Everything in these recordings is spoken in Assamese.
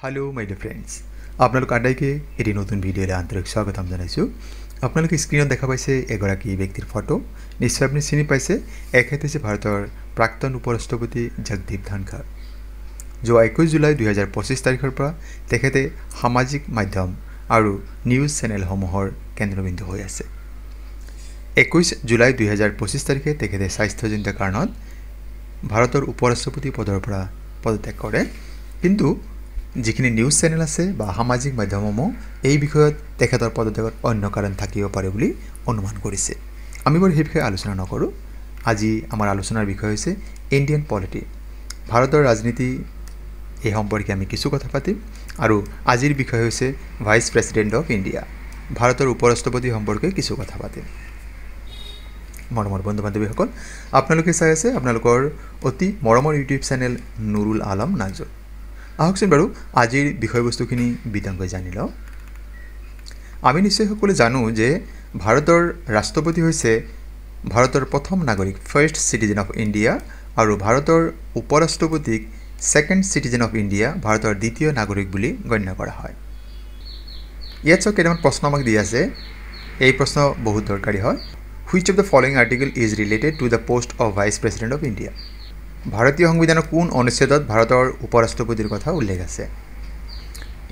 हेलो माय डियर फ्रेंड्स आपनालोक आटाइके एटी नतुन भिडिओले आन्तरिक स्वागतम जनाइछु। आपनालोके स्क्रिনত देखा पाइसे एगराकी व्यक्तिर फटो निश्चय आपनि चिनि पाइसे एखेत হৈছে भारतर प्राक्तन उपराष्ट्रपति जगदीप धनखड़ जो 21 जुलाई 2025 तारिखर পৰা তেখেতে সামাজিক মাধ্যম আৰু নিউজ চেনেলসমূহৰ কেন্দ্ৰবিন্দু হৈ আছে। 21 जुलाई 2025 তাৰিখে তেখেতে স্বাস্থ্যজনিত কাৰণত ভাৰতৰ উপৰাষ্ট্ৰপতি পদৰ পৰা পদত্যাগ কৰে, কিন্তু যিখিনি নিউজ চেনেল আছে বা সামাজিক মাধ্যমসমূহ এই বিষয়ত তেখেতৰ পদত্যাগৰ অন্য কাৰণ থাকিব পাৰে বুলি অনুমান কৰিছে। আমি বাৰু সেই বিষয়ে আলোচনা নকৰোঁ। আজি আমাৰ আলোচনাৰ বিষয় হৈছে ইণ্ডিয়ান পলিটি, ভাৰতৰ ৰাজনীতি। এই সম্পৰ্কে আমি কিছু কথা পাতিম আৰু আজিৰ বিষয় হৈছে ভাইচ প্ৰেসিডেন্ট অফ ইণ্ডিয়া, ভাৰতৰ উপৰাষ্ট্ৰপতি সম্পৰ্কে কিছু কথা পাতিম। মৰমৰ বন্ধু বান্ধৱীসকল, আপোনালোকে চাই আছে আপোনালোকৰ অতি মৰমৰ ইউটিউব চেনেল নুৰুল আলম নাজৰ। আহকচোন বাৰু আজিৰ বিষয়বস্তুখিনি বিতংকৈ জানি লওঁ। আমি নিশ্চয় সকলোৱে জানো যে ভাৰতৰ ৰাষ্ট্ৰপতি হৈছে ভাৰতৰ প্ৰথম নাগৰিক, ফাৰ্ষ্ট সিটিজেন অফ ইণ্ডিয়া, আৰু ভাৰতৰ উপৰাষ্ট্ৰপতিক সেকেন্ড সিটিজেন অফ ইণ্ডিয়া, ভাৰতৰ দ্বিতীয় নাগৰিক বুলি গণ্য কৰা হয়। ইয়াত চাওক কেইটামান প্ৰশ্ন আমাক দি আছে। এই প্ৰশ্ন বহুত দৰকাৰী হয়। Which of the following article is related to the post off vice president of India? ভাৰতীয় সংবিধানৰ কোন অনুচ্ছেদত ভাৰতৰ উপৰাষ্ট্ৰপতিৰ কথা উল্লেখ আছে?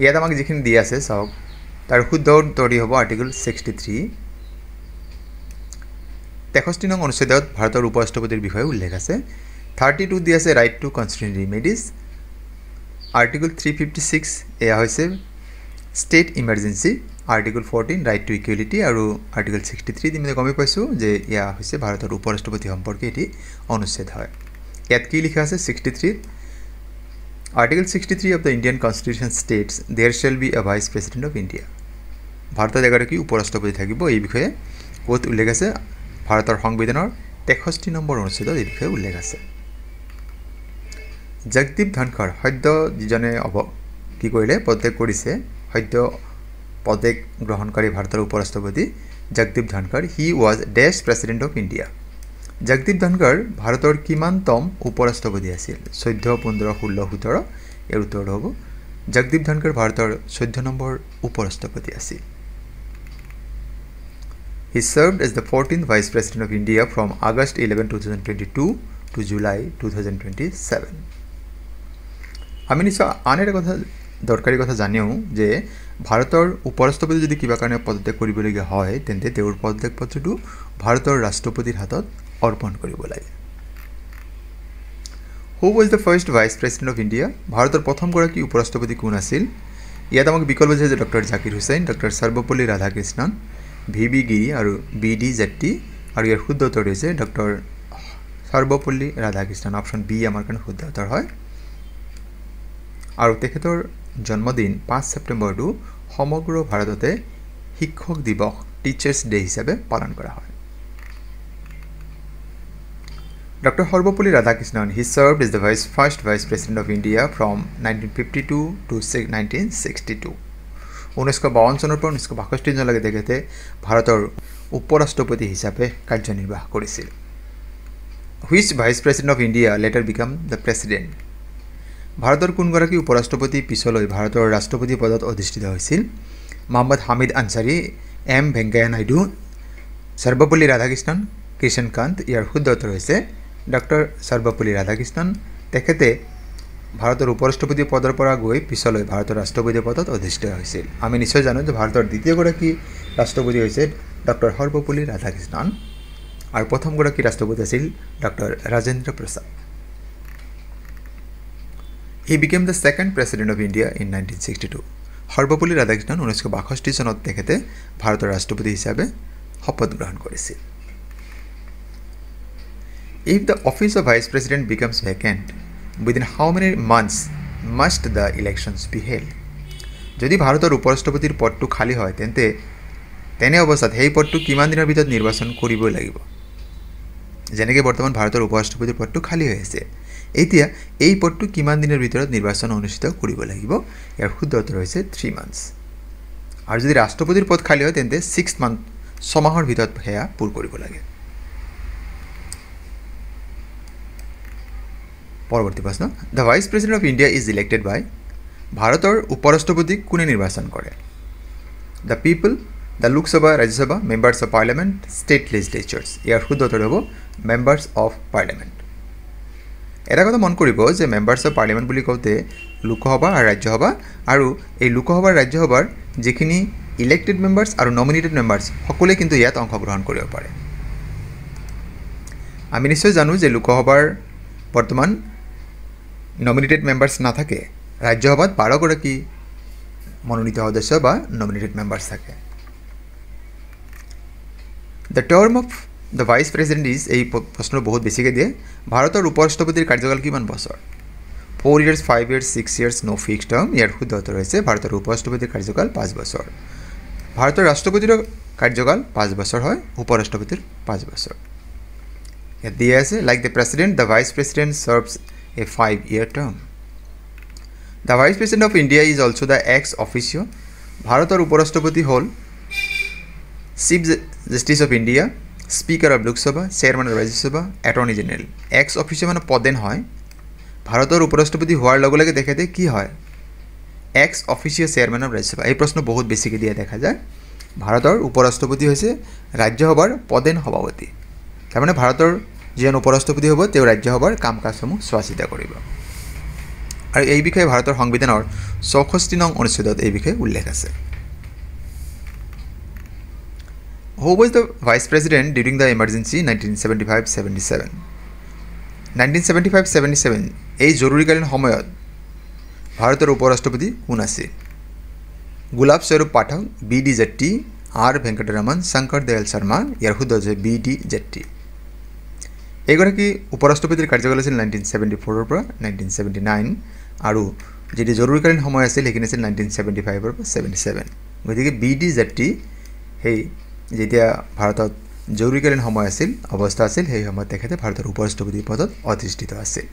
ইয়াত আমাক যিখিনি দি আছে চাওক, তাৰ শুদ্ধ উত্তৰটি হ'ব আৰ্টিকল 63। 63 নং অনুচ্ছেদত ভাৰতৰ উপৰাষ্ট্ৰপতিৰ বিষয়ে উল্লেখ আছে। 32 দি আছে right to constitutional remedies. Article 356 এয়া হৈছে state emergency. Article 14 right to equality, আৰু আৰ্টিকল 63 দি মই গমে পাইছোঁ যে এয়া হৈছে ভাৰতৰ উপৰাষ্ট্ৰপতি সম্পৰ্কে এটি অনুচ্ছেদ হয়। ইয়াত কি লিখা আছে 63? Article 63 of the Indian constitution states there shall be a vice president of India. ভাৰতত এগৰাকী উপৰাষ্ট্ৰপতি থাকিব। এই বিষয়ে ক'ত উল্লেখ আছে? ভাৰতৰ সংবিধানৰ 63 নম্বৰ অনুচ্ছেদত এই বিষয়ে উল্লেখ আছে। জগদীপ ধনখড় সদ্য যিজনে কি কৰিলে পদত্যাগ কৰিছে, সদ্য পদত্যাগ গ্ৰহণকাৰী ভাৰতৰ উপৰাষ্ট্ৰপতি জগদীপ ধনখড়, হি ৱাজ ডেছ president of India. Jagdeep Dhankhar ভাৰতৰ কিমানতম উপৰাষ্ট্ৰপতি আছিল? 14, 15, 16, 17? ইয়াৰ উত্তৰটো হ'ব জগদীপ ধনখড় ভাৰতৰ 14 নম্বৰ উপৰাষ্ট্ৰপতি আছিল। He served as the 14th Vice President of India from August 11, 2022 to July 2027. আমি নিশ্চয় আন এটা কথা দৰকাৰী কথা জানিও যে ভাৰতৰ উপৰাষ্ট্ৰপতি যদি কিবা কাৰণে পদত্যাগ কৰিবলগীয়া হয় তেন্তে তেওঁৰ পদত্যাগ পত্ৰটো ভাৰতৰ ৰাষ্ট্ৰপতিৰ হাতত অৰ্পণ কৰিব লাগে। হু was the first vice president of India? ভাৰতৰ প্ৰথমগৰাকী উপৰাষ্ট্ৰপতি কোন আছিল? ইয়াত আমাক বিকল্প দিছে যে doctor Zakir Hussain, doctor Sarvepalli Radhakrishnan, V B. Giri আৰু বি.ডি. জেট্টি, আৰু ইয়াৰ শুদ্ধ উত্তৰ হৈছে doctor Sarvepalli Radhakrishnan. Option B আমাৰ কাৰণে শুদ্ধ উত্তৰ হয়। আৰু তেখেতৰ জন্মদিন 5 ছেপ্টেম্বৰটো সমগ্ৰ ভাৰততে শিক্ষক দিৱস, টিচাৰ্ছ ডে হিচাপে পালন কৰা হয়। Dr. Sarvapalli Radhakrishnan, he served as the first Vice President of India from 1952 to 1962. 1952 চনৰ পৰা 1962 চনলৈকে তেখেতে ভাৰতৰ উপৰাষ্ট্ৰপতি হিচাপে কাৰ্যনিৰ্বাহ কৰিছিল। Which Vice President of India later became the President? ভাৰতৰ কোনগৰাকী উপৰাষ্ট্ৰপতি পিছলৈ ভাৰতৰ ৰাষ্ট্ৰপতি পদত অধিষ্ঠিত হৈছিল? মোহাম্মদ হামিদ আনসাৰী, এম ভেংকায়া নাইডু, সৰ্বপল্লী ৰাধাকৃষ্ণন, কৃষ্ণকান্ত। ইয়াৰ শুদ্ধ উত্তৰ হৈছে ডক্টৰ সৰ্বপল্লী ৰাধাকৃষ্ণন। তেখেতে ভাৰতৰ উপৰাষ্ট্ৰপতি পদৰ পৰা গৈ পিছলৈ ভাৰতৰ ৰাষ্ট্ৰপতি পদত অধিষ্ঠিত হৈছিল। আমি নিশ্চয় জানো যে ভাৰতৰ দ্বিতীয়গৰাকী ৰাষ্ট্ৰপতি হৈছে ডক্টৰ সৰ্বপল্লী ৰাধাকৃষ্ণন, আৰু প্ৰথমগৰাকী ৰাষ্ট্ৰপতি আছিল doctor Rajendra Prasad. He became the second president of India in 1962. Sarvepalli Radhakrishnan 1962 চনত তেখেতে ভাৰতৰ ৰাষ্ট্ৰপতি হিচাপে শপত গ্ৰহণ কৰিছিল। If the office of vice president becomes vacant, within how many months must the elections be held? যদি ভাৰতৰ উপৰাষ্ট্ৰপতিৰ পদটো খালী হয় তেনে অৱস্থাত সেই পদটো কিমান দিনৰ ভিতৰত নিৰ্বাচন কৰিব লাগিব? যেনেকৈ বৰ্তমান ভাৰতৰ উপৰাষ্ট্ৰপতিৰ পদটো খালী হৈ আছে, এতিয়া এই পদটো কিমান দিনৰ ভিতৰত নিৰ্বাচন অনুষ্ঠিত কৰিব লাগিব? ইয়াৰ শুদ্ধ উত্তৰ হৈছে 3 months। আৰু যদি ৰাষ্ট্ৰপতিৰ পদ খালী হয় তেন্তে 6 months, 6 মাহৰ ভিতৰত সেয়া পূৰ কৰিব লাগে। পৰৱৰ্তী প্ৰশ্ন, the vice president of India is elected by ভাৰতৰ উপৰাষ্ট্ৰপতিক কোনে নিৰ্বাচন কৰে? The people, the Lok Sabha, Rajya Sabha, members of parliament, state legislatures. ইয়াৰ শুদ্ধ উত্তৰ হ'ব মেম্বাৰ্ছ অফ পাৰ্লিয়ামেণ্ট। এটা কথা মন কৰিব যে মেম্বাৰ্ছ অফ পাৰ্লিয়ামেণ্ট বুলি কওঁতে লোকসভা আৰু ৰাজ্যসভা, আৰু এই লোকসভা ৰাজ্যসভাৰ যিখিনি ইলেক্টেড মেম্বাৰ্ছ আৰু নমিনেটেড মেম্বাৰ্ছ সকলোৱে কিন্তু ইয়াত অংশগ্ৰহণ কৰিব পাৰে। আমি নিশ্চয় জানো যে লোকসভাৰ বৰ্তমান নমিনেটেড মেম্বাৰ্ছ নাথাকে, ৰাজ্যসভাত 12গৰাকী মনোনীত সদস্য বা নমিনেটেড মেম্বাৰ্ছ থাকে। The term of the vice president is, এই প্ৰশ্ন বহুত বেছিকৈ দিয়ে, ভাৰতৰ উপৰাষ্ট্ৰপতিৰ কাৰ্যকাল কিমান বছৰ? 4 years, 5 years, 6 years, no fixed term। ইয়াৰ শুদ্ধ উত্তৰ হৈছে ভাৰতৰ উপৰাষ্ট্ৰপতিৰ কাৰ্যকাল 5 বছৰ। ভাৰতৰ ৰাষ্ট্ৰপতিৰ কাৰ্যকাল 5 বছৰ হয়, উপৰাষ্ট্ৰপতিৰ 5 বছৰ। ইয়াত দিয়া আছে, like the president, the vice president serves a 5-year term। The vice president of India is also' the ex officio. ভাৰতৰ উপৰাষ্ট্ৰপতি হ'ল chief justice of India, speaker of Lok Sabha, chairman of Rajya Sabha, attorney general. Ex officio মানে পদেন হয়। ভাৰতৰ উপৰাষ্ট্ৰপতি হোৱাৰ লগে লগে তেখেতে কি হয়? Ex officio chairman of Rajya Sabha. এই প্ৰশ্ন বহুত বেছিকৈ দিয়া দেখা যায়। ভাৰতৰ উপৰাষ্ট্ৰপতি হৈছে ৰাজ্যসভাৰ পদেন সভাপতি। তাৰমানে ভাৰতৰ যিজন উপৰাষ্ট্ৰপতি হ'ব তেওঁ ৰাজ্যসভাৰ কাম কাজসমূহ চোৱা চিতা কৰিব। আৰু এই বিষয়ে ভাৰতৰ সংবিধানৰ 64 নং অনুচ্ছেদত এই বিষয়ে উল্লেখ আছে। Who was the vice president during the emergency 1975-77? 1975-77 এই জৰুৰীকালীন সময়ত ভাৰতৰ উপৰাষ্ট্ৰপতি কোন আছিল? গুলাব স্বৰূপ পাঠক, বি.ডি. জেট্টি, আৰ. ভেংকটৰামন, শংকৰ দয়াল শৰ্মা। ইয়াৰ শুদ্ধ হৈছে বি.ডি. জেট্টি। এইগৰাকী উপৰাষ্ট্ৰপতিৰ কাৰ্যকাল আছিল 1974 পৰা 1979, আৰু যিটো জৰুৰীকালীন সময় আছিল সেইখিনি আছিল 1975 পৰা 77। গতিকে বি.ডি. জেট্টি সেই যেতিয়া ভাৰতত জৰুৰীকালীন সময় আছিল, অৱস্থা আছিল, সেই সময়ত তেখেতে ভাৰতৰ উপৰাষ্ট্ৰপতি পদত অধিষ্ঠিত আছিল।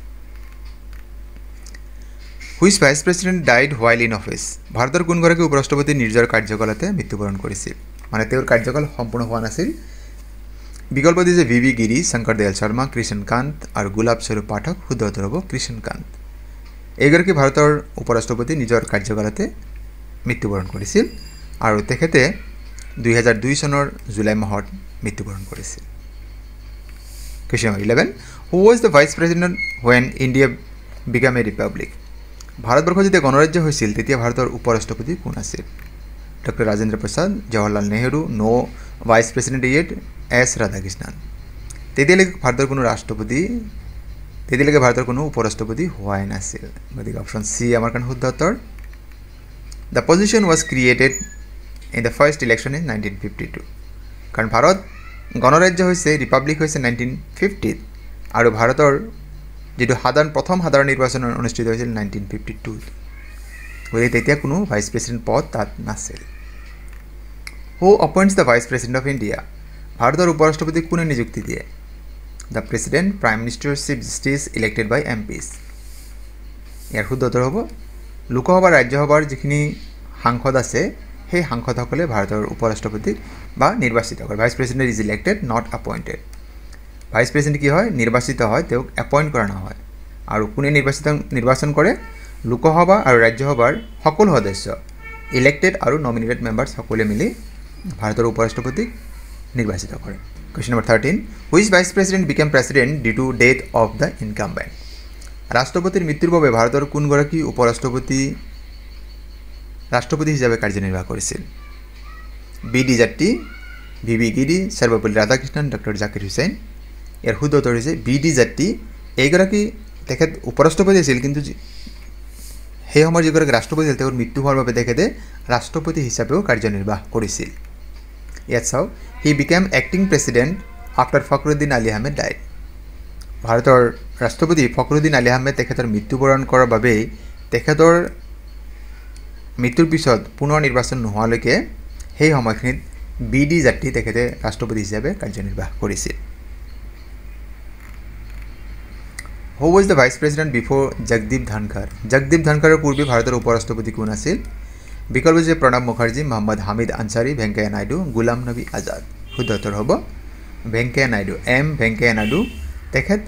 Which vice president died while in office? ভাৰতৰ কোনগৰাকী উপৰাষ্ট্ৰপতি নিজৰ কাৰ্যকালতে মৃত্যুবৰণ কৰিছিল? মানে তেওঁৰ কাৰ্যকাল সম্পূৰ্ণ হোৱা নাছিল। বিকল্প দিছে ভি.ভি. গিৰি, শংকৰ দয়াল শৰ্মা, কৃষ্ণকান্ত আৰু গুলাব স্বৰূপ পাঠক। শুদ্ধ উত্তৰ হ'ব কৃষ্ণকান্ত। এইগৰাকী ভাৰতৰ উপৰাষ্ট্ৰপতি নিজৰ কাৰ্যকালতে মৃত্যুবৰণ কৰিছিল, আৰু তেখেতে 2002 চনৰ জুলাই মাহত মৃত্যুবৰণ কৰিছিল। Question number 11, who was the vice president when India became a republic? ভাৰতবৰ্ষ যেতিয়া গণৰাজ্য হৈছিল তেতিয়া ভাৰতৰ উপৰাষ্ট্ৰপতি কোন আছিল? Doctor Rajendra Prasad, Jawaharlal Nehru, no vice president yet, S Radhakrishnan. তেতিয়ালৈকে ভাৰতৰ কোনো উপৰাষ্ট্ৰপতি হোৱাই নাছিল। গতিকে অপশ্যন চি আমাৰ কাৰণে শুদ্ধ উত্তৰ। The position was created in the first election in 1952। কাৰণ ভাৰত গণৰাজ্য হৈছে, ৰিপাব্লিক হৈছে 1950, আৰু ভাৰতৰ যিটো প্ৰথম সাধাৰণ নিৰ্বাচন অনুষ্ঠিত হৈছিল 1952। গতিকে তেতিয়া কোনো ভাইচ প্ৰেচিডেণ্ট পদ তাত নাছিল। Who appoints the vice president of India? ভাৰতৰ উপৰাষ্ট্ৰপতিক কোনে নিযুক্তি দিয়ে? The president, prime minister, chief justice elected by MPs. ইয়াৰ শুদ্ধ উত্তৰ হ'ব লোকসভা ৰাজ্যসভাৰ যিখিনি সাংসদ আছে সেই সাংসদসকলে ভাৰতৰ উপৰাষ্ট্ৰপতিক বা নিৰ্বাচিত কৰে। Vice president is elected, not appointed. Vice president কি হয়? নিৰ্বাচিত হয়, তেওঁক এপইণ্ট কৰা নহয়। আৰু কোনে নিৰ্বাচন কৰে? লোকসভা আৰু ৰাজ্যসভাৰ সকলো সদস্য, ইলেক্টেড আৰু নমিনেটেড মেম্বাৰ্ছ সকলোৱে মিলি ভাৰতৰ উপৰাষ্ট্ৰপতিক নিৰ্বাচিত কৰে। Question number 13, which vice president became president due to death of the incumbent? ৰাষ্ট্ৰপতিৰ মৃত্যুৰ বাবে ভাৰতৰ কোনগৰাকী ৰাষ্ট্ৰপতি হিচাপে কাৰ্যনিৰ্বাহ কৰিছিল? B D. Jatti, V V. Giri, Sarvepalli Radhakrishnan, doctor Zakir Hussain. ইয়াৰ শুদ্ধ উত্তৰ হৈছে বি.ডি. জেট্টি। এইগৰাকী তেখেত উপৰাষ্ট্ৰপতি আছিল, কিন্তু সেই সময়ৰ যিগৰাকী ৰাষ্ট্ৰপতি আছিল তেওঁৰ মৃত্যু হোৱাৰ বাবে তেখেতে ৰাষ্ট্ৰপতি হিচাপেও কাৰ্যনিৰ্বাহ কৰিছিল। ইয়াত চাওক, he became acting president after Fakhruddin Ali Ahmed died. ভাৰতৰ ৰাষ্ট্ৰপতি ফখৰুদ্দিন আলী আহমেদ তেখেতৰ মৃত্যুবৰণ কৰাৰ বাবেই তেখেতৰ মৃত্যুৰ পিছত পুনৰ নিৰ্বাচন নোহোৱালৈকে সেই সময়খিনিত বি.ডি. জেট্টি তেখেতে ৰাষ্ট্ৰপতি হিচাপে কাৰ্যনিৰ্বাহ কৰিছিল। Who was the vice president before Jagdeep Dhankhar? Jagdeep ধনখৰৰ পূৰ্বে ভাৰতৰ উপৰাষ্ট্ৰপতি কোন আছিল? বিকল্প যে প্ৰণৱ মুখাৰ্জী, মহম্মদ হামিদ আনচাৰী, ভেংকায়া নাইডু, গোলাম নবী আজাদ। শুদ্ধ উত্তৰ হ'ব ভেংকায়া নাইডু, এম ভেংকায়া নাইডু। তেখেত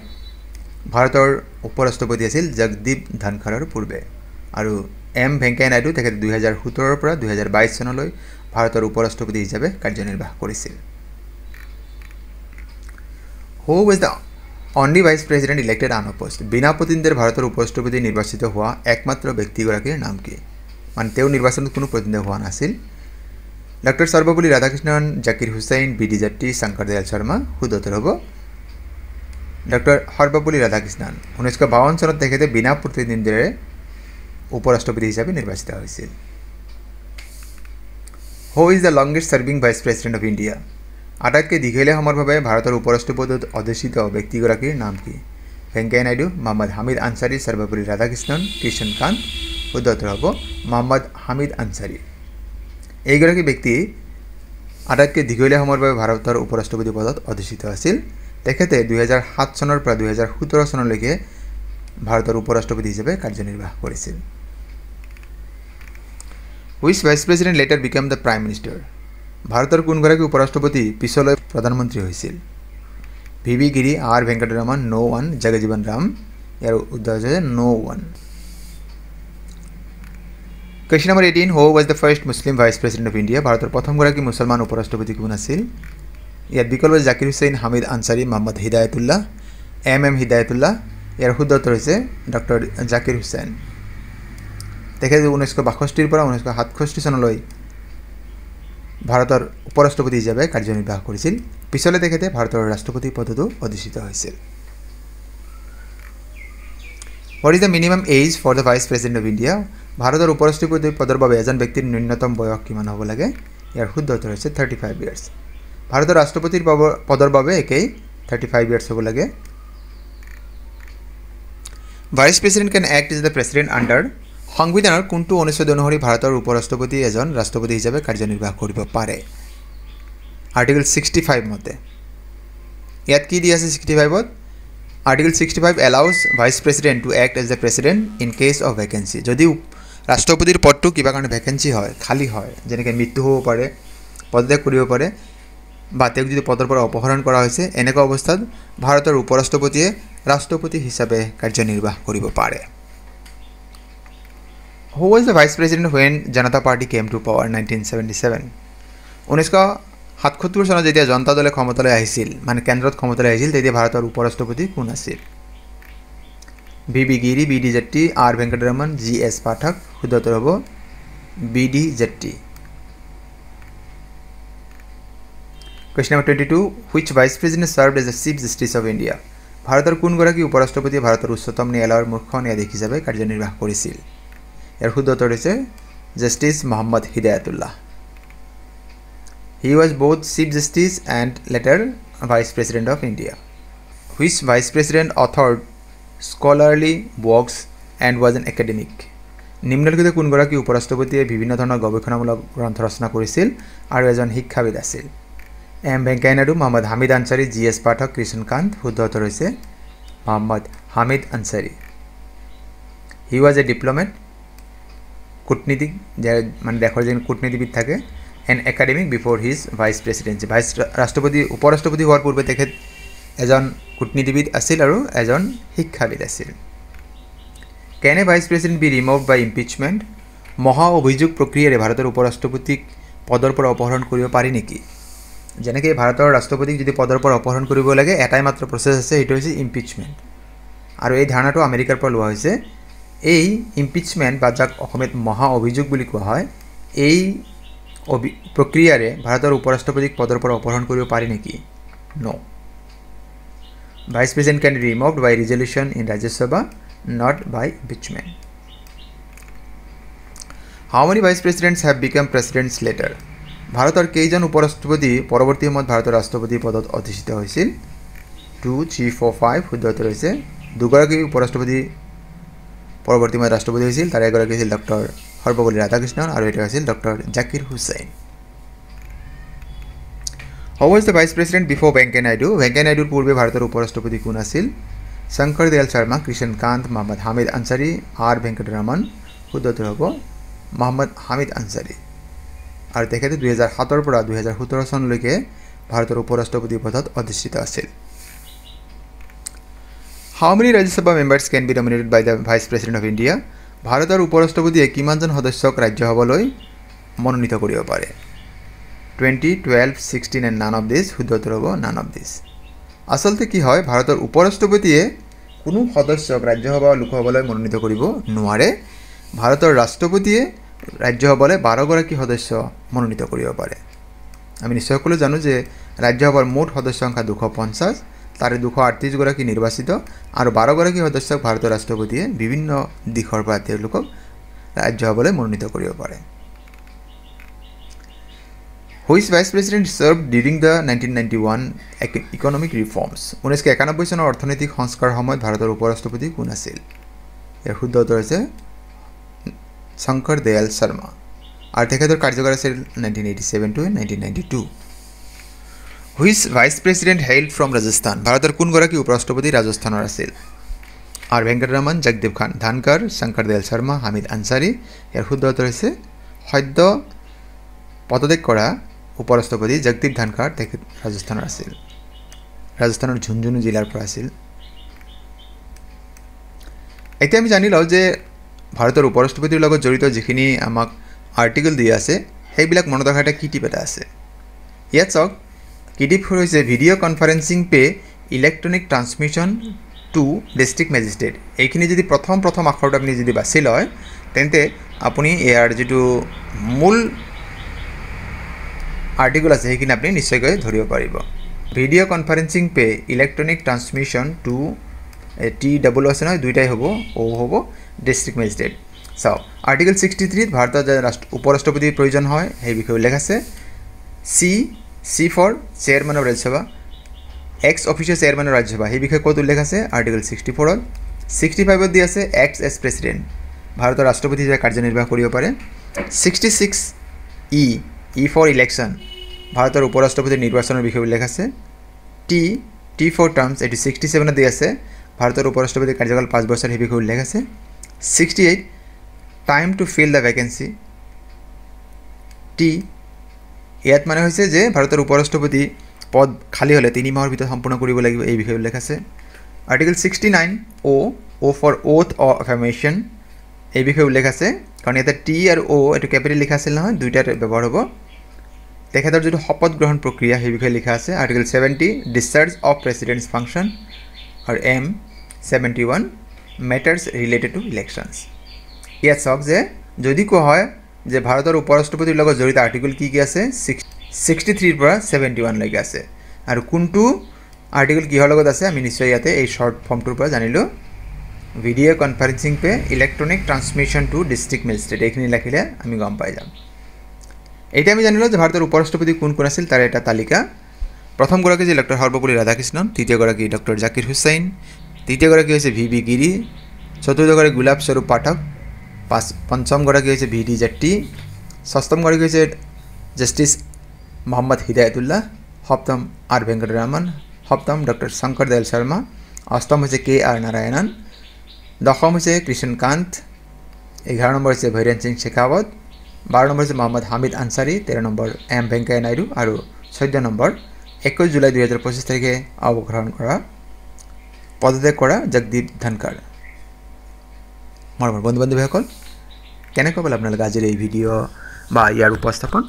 ভাৰতৰ উপৰাষ্ট্ৰপতি আছিল জগদীপ ধনখৰৰ পূৰ্বে, আৰু এম ভেংকায়া নাইডু তেখেতে 2017 পৰা 2022 চনলৈ ভাৰতৰ উপৰাষ্ট্ৰপতি হিচাপে কাৰ্যনিৰ্বাহ কৰিছিল। Who was the only vice president elected unopposed? বিনা প্ৰতিদ্বন্দ্বিতাৰে ভাৰতৰ উপৰাষ্ট্ৰপতি নিৰ্বাচিত হোৱা একমাত্ৰ ব্যক্তিগৰাকীৰ নাম কি? মানে তেওঁ নিৰ্বাচনত কোনো প্ৰতিদ্বন্দ্বী হোৱা নাছিল। Doctor Sarvepalli Radhakrishnan, Zakir Hussain, B D. জাট্টি, শংকৰ দয়াল শৰ্মা। শুদ্ধ উত্তৰ হ'ব ডক্টৰ সৰ্বপল্লী ৰাধাকৃষ্ণন। 1952 চনত তেখেতে বিনা প্ৰতিদ্বন্দ্বিতাৰে উপৰাষ্ট্ৰপতি হিচাপে নিৰ্বাচিত হৈছিল। Who is the longest serving vice president of India? আটাইতকৈ দীঘলীয়া সময়ৰ বাবে ভাৰতৰ উপৰাষ্ট্ৰপতিত অধিষ্ঠিত ব্যক্তিগৰাকীৰ নাম কি? ভেংকায়া নাইডু, মহম্মদ হামিদ আনচাৰী, সৰ্বপল্লী ৰাধাকৃষ্ণন, কৃষ্ণ কান্ত। শুদ্ধ উত্তৰ হ'ব মহম্মদ হামিদ আনচাৰী। এইগৰাকী ব্যক্তি আটাইতকৈ দীঘলীয়া সময়ৰ বাবে ভাৰতৰ উপৰাষ্ট্ৰপতি পদত অধিষ্ঠিত আছিল। তেখেতে 2007 চনৰ পৰা 2017 চনলৈকে ভাৰতৰ উপৰাষ্ট্ৰপতি হিচাপে কাৰ্যনিৰ্বাহ কৰিছিল। Which vice president later became the prime minister? ভাৰতৰ কোনগৰাকী উপৰাষ্ট্ৰপতি পিছলৈ প্ৰধানমন্ত্ৰী হৈছিল? V Giri, R Venkataraman, no one, Jagjivan Ram. ইয়াৰ উত্তৰ হৈছে no one. Question number 18, who was the first Muslim vice president of India? ভাৰতৰ প্ৰথমগৰাকী মুছলমান উপৰাষ্ট্ৰপতি কোন আছিল? ইয়াত বিকল্প জাকিৰ হুছেইন, হামিদ আনচাৰী, মহম্মদ হিদায়তুল্লাহ, এম হিদায়তুল্লাহ। ইয়াৰ শুদ্ধ উত্তৰ হৈছে ডক্টৰ জাকিৰ হুছেইন। তেখেতে 1962 পৰা 1967 চনলৈ ভাৰতৰ উপৰাষ্ট্ৰপতি হিচাপে কাৰ্যনিৰ্বাহ কৰিছিল। পিছলৈ তেখেতে ভাৰতৰ ৰাষ্ট্ৰপতি পদতো অধিষ্ঠিত হৈছিল। What is the minimum age for the vice president of India? ভাৰতৰ উপৰাষ্ট্ৰপতি পদৰ বাবে এজন ব্যক্তিৰ ন্যূনতম বয়স কিমান হ'ব লাগে? ইয়াৰ শুদ্ধ উত্তৰ হৈছে 35 ইয়াৰ্ছ। ভাৰতৰ ৰাষ্ট্ৰপতিৰ পদৰ বাবে একেই 35 ইয়াৰ্ছ হ'ব লাগে। Vice president can act is the president under? সংবিধানৰ কোনটো অনুচ্ছেদ অনুসৰি ভাৰতৰ উপৰাষ্ট্ৰপতি এজন ৰাষ্ট্ৰপতি হিচাপে কাৰ্যনিৰ্বাহ কৰিব পাৰে? আৰ্টিকল 65 মতে। ইয়াত কি দি আছে 65ত? Article 65 allows vice president to act as the president in case of vacancy. যদি ৰাষ্ট্ৰপতিৰ পদটো কিবা কাৰণে ভেকেঞ্চি হয়, খালী হয়, যেনেকৈ মৃত্যু হ'ব পাৰে, পদত্যাগ কৰিব পাৰে, বা তেওঁক যদি পদৰ পৰা অপসাৰণ কৰা হৈছে, এনেকুৱা অৱস্থাত ভাৰতৰ উপৰাষ্ট্ৰপতিয়ে ৰাষ্ট্ৰপতি হিচাপে কাৰ্যনিৰ্বাহ কৰিব পাৰে। হু was the vice president when Janata party came to power 1977? 1977 চনত যেতিয়া জনতা দলে ক্ষমতালৈ আহিছিল, মানে কেন্দ্ৰত ক্ষমতালৈ আহিছিল, তেতিয়া ভাৰতৰ উপৰাষ্ট্ৰপতি কোন আছিল? V Giri, B D. Jatti, R Venkataraman, G S. Pathak. শুদ্ধ উত্তৰ হ'ব B D. Jatti. Question number 22, which vice president served as the chief justice of India? ভাৰতৰ কোনগৰাকী উপৰাষ্ট্ৰপতিয়ে ভাৰতৰ উচ্চতম ন্যায়ালয়ৰ মুখ্য ন্যায়াধীশ হিচাপে কাৰ্যনিৰ্বাহ কৰিছিল? ইয়াৰ শুদ্ধ উত্তৰ হৈছে justice Mohammad Hidayatullah. He was both Chief Justice and later Vice President of India. Which Vice President authored scholarly works and was an academic? নিম্নলিখিত কোনগৰাকী উপৰাষ্ট্ৰপতিয়ে বিভিন্ন ধৰণৰ গৱেষণামূলক গ্ৰন্থ ৰচনা কৰিছিল আৰু এজন শিক্ষাবিদ আছিল? M Venkaiah Naidu, Mohammad Hamid Ansari, G S. পাঠক, কৃষ্ণ কান্ত। শুদ্ধ উত্তৰ হৈছে Mohammad Hamid Ansari. He was a diplomat, কূটনীতিক, যাৰ মানে দেশৰ যেন কূটনীতিবিদ থাকে। An academic before his vice presidency. উপৰাষ্ট্ৰপতি হোৱাৰ পূৰ্বে তেখেত এজন কূটনীতিবিদ আছিল আৰু এজন শিক্ষাবিদ আছিল। কেন এ ভাইচ প্ৰেচিডেণ্ট বি ৰিমুভড বাই ইম্পিচমেণ্ট? মহা অভিযোগ প্ৰক্ৰিয়াৰে ভাৰতৰ উপৰাষ্ট্ৰপতিক পদৰ পৰা অপহৰণ কৰিব পাৰি নেকি? যেনেকৈ ভাৰতৰ ৰাষ্ট্ৰপতিক যদি পদৰ পৰা অপহৰণ কৰিব লাগে, এটাই মাত্ৰ প্ৰচেছ আছে, সেইটো হৈছে ইম্পিচমেণ্ট। আৰু এই ধাৰণাটো আমেৰিকাৰ পৰা লোৱা হৈছে। এই ইম্পিচমেণ্ট বা যাক অসমীয়াত মহা অভিযোগ বুলি কোৱা হয়, এই প্ৰক্ৰিয়াৰে ভাৰতৰ উপৰাষ্ট্ৰপতিক পদৰ পৰা অপহৰণ কৰিব পাৰি নেকি? No. Vice president can be removed by resolution in Rajya Sabha, not by impeachment. How many vice presidents have become presidents later? ভাৰতৰ কেইজন উপৰাষ্ট্ৰপতি পৰৱৰ্তী সময়ত ভাৰতৰ ৰাষ্ট্ৰপতি পদত অধিষ্ঠিত হৈছিল? 2, 3, 4, 5। শুদ্ধ উত্তৰ হৈছে দুগৰাকী উপৰাষ্ট্ৰপতি পৰৱৰ্তী সময়ত ৰাষ্ট্ৰপতি হৈছিল। তাৰে এগৰাকী আছিল ডক্টৰ সৰ্বপল্লী ৰাধাকৃষ্ণন আৰু এটা আছিল doctor Zakir Hussain. Who was the vice president before Venkaiah Naidu? Venkaiah নাইডুৰ পূৰ্বে ভাৰতৰ উপৰাষ্ট্ৰপতি কোন আছিল? শংকৰ দয়াল শৰ্মা, কৃষ্ণ কান্ত, মহম্মদ হামিদ আনচাৰী, আৰ ভেংকটৰামন। শুদ্ধ উত্তৰ হ'ব মহম্মদ হামিদ আনচাৰী। আৰু তেখেতে 2007 পৰা 2017 চনলৈকে ভাৰতৰ উপৰাষ্ট্ৰপতি পদত অধিষ্ঠিত আছিল। How many Rajya Sabha members can be nominated by the vice president of India? ভাৰতৰ উপৰাষ্ট্ৰপতিয়ে কিমানজন সদস্যক ৰাজ্যসভালৈ মনোনীত কৰিব পাৰে 20, 12, 16 and none of this শুদ্ধ উত্তৰ হ'ব none of this আচলতে কি হয় ভাৰতৰ উপৰাষ্ট্ৰপতিয়ে কোনো সদস্যক ৰাজ্যসভা লোকসভালৈ মনোনীত কৰিব নোৱাৰে ভাৰতৰ ৰাষ্ট্ৰপতিয়ে ৰাজ্যসভালৈ 12 গৰাকী সদস্য মনোনীত কৰিব পাৰে আমি নিশ্চয় সকলো জানো যে ৰাজ্যসভাৰ মুঠ সদস্য সংখ্যা 250 তাৰে 238 গৰাকী নিৰ্বাচিত আৰু 12 গৰাকী সদস্যক ভাৰতৰ ৰাষ্ট্ৰপতিয়ে বিভিন্ন দিশৰ পৰা তেওঁলোকক ৰাজ্যসভালৈ মনোনীত কৰিব পাৰে Which vice president served during the 1991 economic reforms 1991 চনৰ অৰ্থনৈতিক সংস্কাৰৰ সময়ত ভাৰতৰ উপৰাষ্ট্ৰপতি কোন আছিল ইয়াৰ শুদ্ধ উত্তৰ হৈছে শংকৰ দয়াল শৰ্মা আৰু তেখেতৰ কাৰ্যকাল আছিল 1987 to 1992 Which vice president hailed from Rajasthan ভাৰতৰ কোন গৰাকী উপৰাষ্ট্ৰপতি ৰাজস্থানৰ আছিল আৰ ভেংকটৰামন জগদীপ খান ধানকাৰ শংকৰ দয়াল শৰ্মা হামিদ আনসাৰী ইয়াৰ শুদ্ধ উত্তৰ হৈছে সদ্য পদত্যাগ কৰা উপৰাষ্ট্ৰপতি জগদীপ ধানকাৰ তেখেত ৰাজস্থানৰ আছিল ৰাজস্থানৰ ঝুনঝুনু জিলাৰ পৰা আছিল এতিয়া আমি জানি লওঁ যে ভাৰতৰ উপৰাষ্ট্ৰপতিৰ লগত জড়িত যিখিনি আমাক আৰ্টিকেল দিয়া আছে সেইবিলাক মনত ৰখাৰ এটা কিটিপ এটা আছে ইয়াত চাওক কিটিপ হৈছে video' conferencing pay electronic transmission to district magistrate এইখিনি যদি প্ৰথম আখৰটো আপুনি যদি বাছি লয় তেন্তে আপুনি ইয়াৰ যিটো মূল আৰ্টিকেল আছে সেইখিনি আপুনি নিশ্চয়কৈ ধৰিব পাৰিব video' conferencing pay electronic transmission to T double আছে নহয় দুইটাই হ'ব ও হ'ব ডিষ্ট্ৰিক্ট মেজিষ্ট্ৰেট চাওক আৰ্টিকেল 63 ভাৰতৰ যে উপৰাষ্ট্ৰপতিৰ প্ৰয়োজন হয় সেই বিষয়ে উল্লেখ আছে C for chairman of Rajya Sabha ex officio chairman of Rajya Sabha সেই বিষয়ে ক'ত উল্লেখ আছে আৰ্টিকেল 64 65 দি আছে এক্স এছ প্ৰেচিডেণ্ট ভাৰতৰ ৰাষ্ট্ৰপতি হিচাপে কাৰ্যনিৰ্বাহ কৰিব পাৰে 66 ই ফৰ ইলেকশ্যন ভাৰতৰ উপৰাষ্ট্ৰপতিৰ নিৰ্বাচনৰ বিষয়ে উল্লেখ আছে টি ফৰ টাৰ্মছ এইটো 67 দি আছে ভাৰতৰ উপৰাষ্ট্ৰপতিৰ কাৰ্যকাল 5 বছৰ সেই বিষয়ে উল্লেখ আছে 68 time to fill the vacancy টি ইয়াত মানে হৈছে যে ভাৰতৰ উপৰাষ্ট্ৰপতি পদ খালী হ'লে 3 মাহৰ ভিতৰত সম্পূৰ্ণ কৰিব লাগিব এই বিষয়ে উল্লেখ আছে article 69 O for oath of affirmation এই বিষয়ে উল্লেখ আছে কাৰণ ইয়াতে টি আৰু ও এইটো কেপিটেল লিখা আছিল নহয় দুইটাৰ ব্যৱহাৰ হ'ব তেখেতৰ যিটো শপত গ্ৰহণ প্ৰক্ৰিয়া সেই বিষয়ে লিখা আছে article 70 discharge of president's function আৰু এম 71 মেটাৰ্ছ ৰিলেটেড টু ইলেকশ্যনছ ইয়াত চাওক যে যদি কোৱা হয় যে ভাৰতৰ উপৰাষ্ট্ৰপতিৰ লগত জড়িত আৰ্টিকেল কি আছে 63 পৰা 71 লৈকে আছে আৰু কোনটো আৰ্টিকেল কিহৰ লগত আছে আমি নিশ্চয় ইয়াতে এই শৰ্ট ফৰ্মটোৰ পৰা জানিলোঁ video' conferencing pay electronic transmission to district magistrate এইখিনি লিখিলে আমি গম পাই যাম এতিয়া আমি জানিলোঁ যে ভাৰতৰ উপৰাষ্ট্ৰপতি কোন আছিল তাৰ এটা তালিকা প্ৰথমগৰাকী যে ডক্টৰ সৰ্বপল্লী ৰাধাকৃষ্ণন তৃতীয়গৰাকী ডক্টৰ জাকিৰ হুছেইন তৃতীয়গৰাকী হৈছে ভি গিৰি চতুৰ্থগৰাকী গোলাপ স্বৰূপ পাঠক পঞ্চমগৰাকী হৈছে ভি ডি জেট্টি ষষ্ঠমগৰাকী হৈছে জাষ্টিছ মোহাম্মদ হিদায়তুল্লাহ সপ্তম আৰ ভেংকটৰামন সপ্তম ডক্টৰ শংকৰ দয়াল শৰ্মা অষ্টম হৈছে কে আৰ নাৰায়ণন দশম হৈছে কৃষ্ণকান্ত 11 নম্বৰ হৈছে ভৈৰন সিং শেখাৱত 12 নম্বৰ হৈছে মোহাম্মদ হামিদ আনসাৰী 13 নম্বৰ এম ভেংকায়া নাইডু আৰু 14 নম্বৰ 21 জুলাই 2025 তাৰিখে অৱগ্ৰহণ কৰা পদত্যাগ কৰা জগদীপ ধানকাৰ মৰমৰ বন্ধু-বান্ধৱীসকল কেনেকৈ পালে আপোনালোকে আজিৰ এই ভিডিঅ' বা ইয়াৰ উপস্থাপন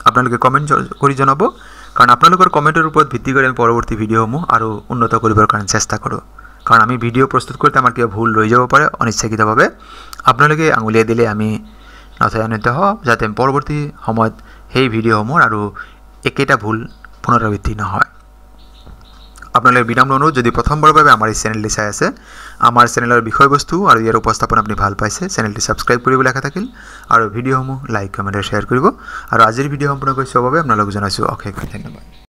আপোনালোকে কমেণ্ট কৰি জনাব কাৰণ আপোনালোকৰ কমেণ্টৰ ওপৰত ভিত্তি কৰি আমি পৰৱৰ্তী ভিডিঅ'সমূহ আৰু উন্নত কৰিবৰ কাৰণে চেষ্টা কৰোঁ কাৰণ আমি ভিডিঅ' প্ৰস্তুত কৰোঁতে আমাৰ কিবা ভুল ৰৈ যাব পাৰে অনিচ্ছাকৃতভাৱে আপোনালোকে আঙুলিয়াই দিলে আমি নথৈ হওঁ যাতে পৰৱৰ্তী সময়ত সেই ভিডিঅ'সমূহ আৰু একেটা ভুল পুনৰাবৃত্তি নহয় আপোনালোকে বিনম্ৰ অনুৰোধ যদি প্ৰথমবাৰৰ বাবে আমাৰ এই চেনেলটি চাই আছে আমাৰ চেনেলৰ বিষয়বস্তু আৰু ইয়াৰ উপস্থাপন আপুনি ভাল পাইছে চেনেলটি ছাবস্ক্ৰাইব কৰিবলৈ আশা থাকিল আৰু ভিডিঅ'সমূহ লাইক কমেণ্ট আৰু শ্বেয়াৰ কৰিব আৰু আজিৰ ভিডিঅ' সম্পূৰ্ণ কৰি চোৱাৰ বাবে আপোনালোকক জনাইছোঁ অশেষ ধন্যবাদ